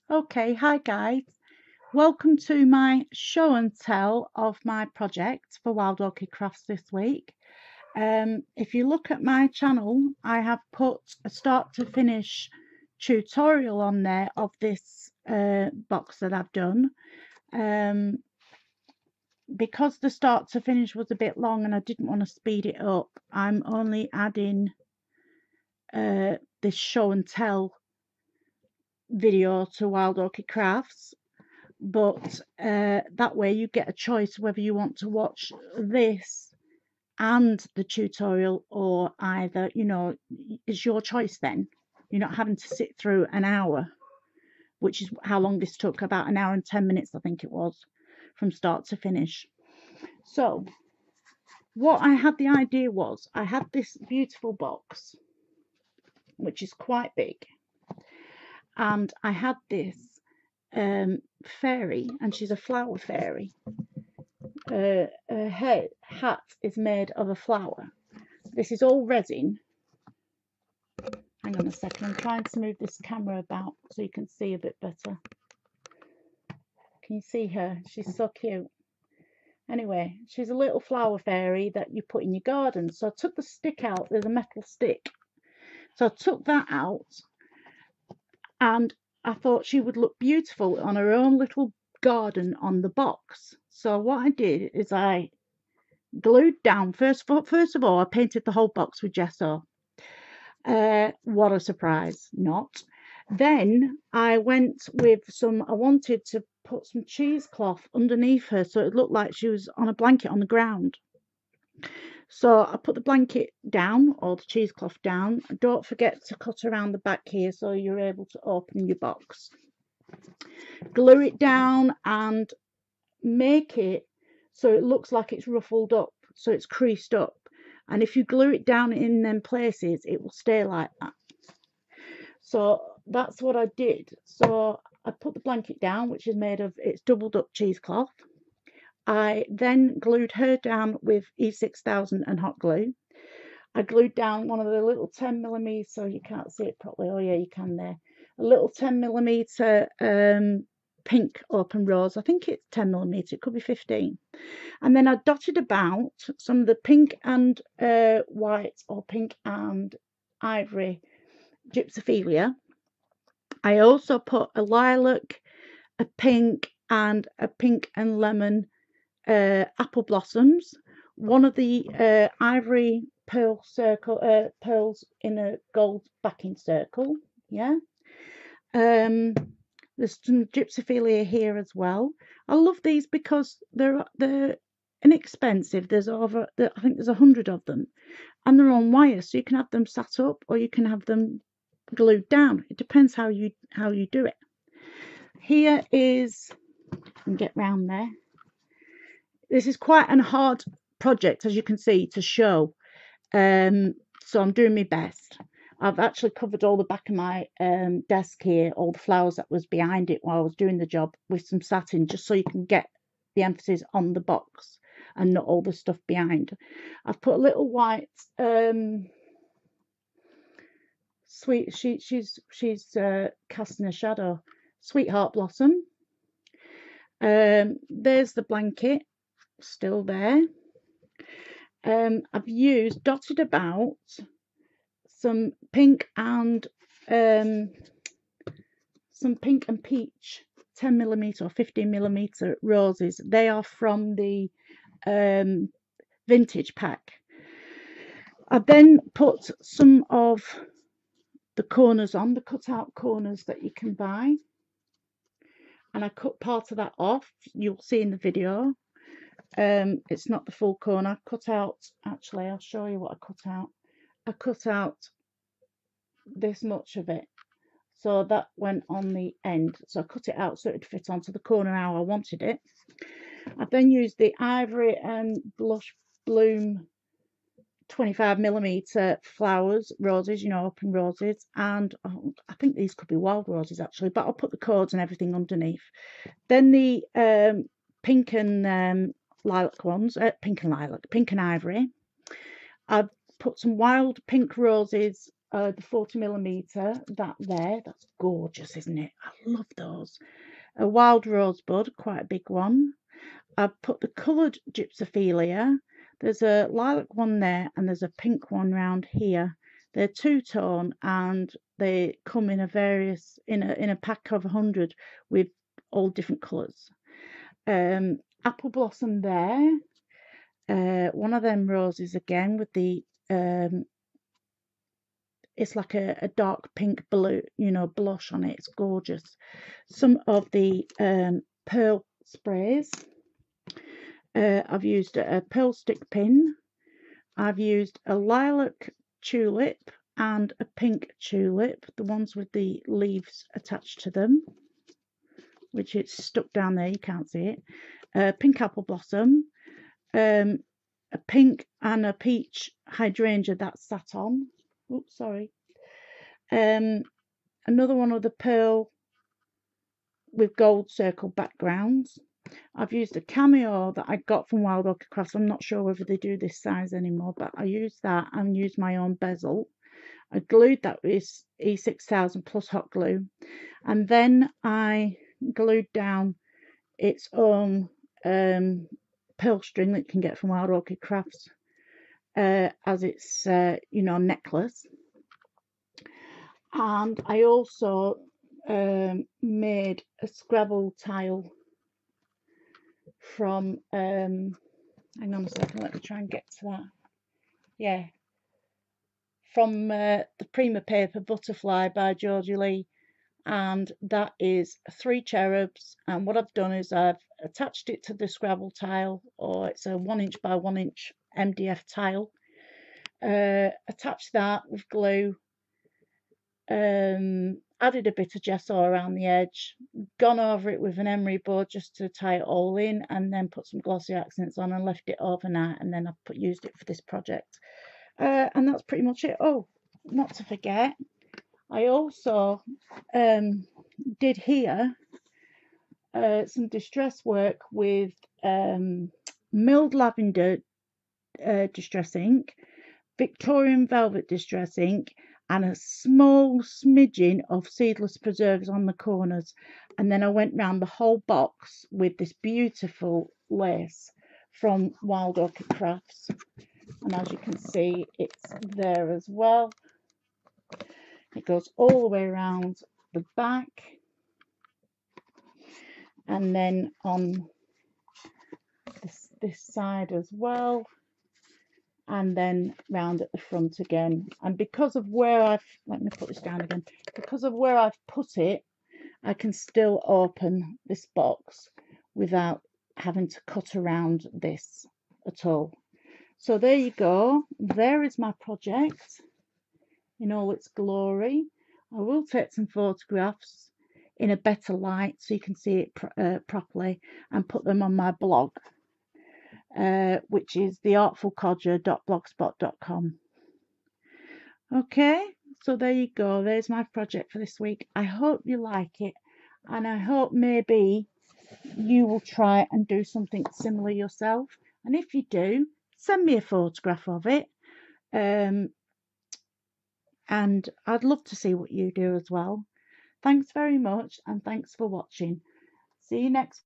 Okay, hi guys. Welcome to my show and tell of my project for Wild Orchid Crafts this week. If you look at my channel, I have put a start to finish tutorial on there of this box that I've done. Because the start to finish was a bit long and I didn't want to speed it up, I'm only adding this show and tell video to Wild Orchid Crafts, but that way you get a choice whether you want to watch this and the tutorial, or either, it's your choice. Then you're not having to sit through an hour, which is how long this took, about an hour and 10 minutes I think it was, from start to finish. So what I had, the idea was, I had this beautiful box which is quite big, and I had this fairy, and she's a flower fairy. Her hat is made of a flower. This is all resin. Hang on a second, I'm trying to move this camera about so you can see a bit better. Can you see her? She's so cute. Anyway, she's a little flower fairy that you put in your garden. So I took the stick out. There's a metal stick. So I took that out, and I thought she would look beautiful on her own little garden on the box. So what I did is I glued down, first of all I painted the whole box with gesso. What a surprise. Not. Then I went with I wanted to put some cheesecloth underneath her so it looked like she was on a blanket on the ground. So I put the blanket down, or the cheesecloth down. Don't forget to cut around the back here so you're able to open your box. Glue it down and make it so it looks like it's ruffled up, so it's creased up. And if you glue it down in them places, it will stay like that. So that's what I did. So I put the blanket down, which is made of, it's doubled up cheesecloth. I then glued her down with E6000 and hot glue. I glued down one of the little 10mm, so you can't see it properly. Oh yeah, you can there. A little 10mm pink open rose. I think it's 10mm, it could be 15. And then I dotted about some of the pink and white, or pink and ivory GYPSOPHILIA. I also put a lilac, a pink and lemon apple blossoms, one of the ivory pearl circle pearls in a gold backing circle. Yeah. There's some GYPSOPHILIA here as well. I love these because they're inexpensive. There's over, I think there's 100 of them, and they're on wire, so you can have them sat up or you can have them glued down. It depends how you do it. Here is, I can get round there. This is quite a hard project, as you can see, to show. So I'm doing my best. I've actually covered all the back of my desk here, all the flowers that was behind it while I was doing the job, with some satin, just so you can get the emphasis on the box and not all the stuff behind. I've put a little white she's casting a shadow, sweetheart blossom. There's the blanket, still there. I've used, dotted about, some pink and peach 10mm or 15mm roses. They are from the vintage pack. I then put some of the corners on, the cut out corners that you can buy, and I cut part of that off. You'll see in the video. It's not the full corner. I cut out, actually I'll show you what I cut out. I cut out this much of it, so that went on the end, so I cut it out so it'd fit onto the corner how I wanted it. I then used the ivory and blush bloom 25mm flowers, roses, open roses, and I think these could be wild roses actually, but I'll put the cords and everything underneath. Then the pink and lilac ones, pink and ivory. I've put some wild pink roses the 40mm, that's gorgeous, isn't it? I love those. A wild rosebud, quite a big one. I've put the coloured gypsophilia. There's a lilac one there and there's a pink one round here. They're two-tone and they come in a pack of 100 with all different colours. Apple blossom there. One of them roses again with the it's like a dark pink blue, blush on it. It's gorgeous. Some of the pearl sprays. I've used a pearl stick pin. I've used a lilac tulip and a pink tulip, the ones with the leaves attached to them, which it's stuck down there, you can't see it. Pink apple blossom, a pink and a peach hydrangea that's sat on. Oops, sorry. Another one of the pearl with gold circle backgrounds. I've used a Cameo that I got from Wild Orchid Crafts. I'm not sure whether they do this size anymore, but I used that and used my own bezel. I glued that with E6000 plus hot glue, and then I glued down its own pearl string that you can get from Wild Orchid Crafts as its necklace. And I also made a Scrabble tile from hang on a second, let me try and get to that. Yeah, from the Prima Paper Butterfly by Georgie Lee, and that is 3 cherubs. And what I've done is I've attached it to the Scrabble tile, or it's a 1 inch by 1 inch MDF tile. Attached that with glue, added a bit of gesso around the edge, gone over it with an emery board just to tie it all in, and then put some glossy accents on and left it overnight, and then I've used it for this project. And that's pretty much it. Oh, not to forget, I also did here some distress work with milled lavender distress ink, Victorian velvet distress ink, and a small smidgen of seedless preserves on the corners. And then I went round the whole box with this beautiful lace from Wild Orchid Crafts, and as you can see, it's there as well. It goes all the way around the back, and then on this side as well, and then round at the front again. And because of where let me put this down again, because of where I've put it, I can still open this box without having to cut around this at all. So there you go. There is my project in all its glory. I will take some photographs in a better light so you can see it properly, and put them on my blog, which is theartfulcodger.blogspot.com. Okay, so there you go. There's my project for this week. I hope you like it, and I hope maybe you will try and do something similar yourself. And if you do, send me a photograph of it. And I'd love to see what you do as well. Thanks very much, and thanks for watching. See you next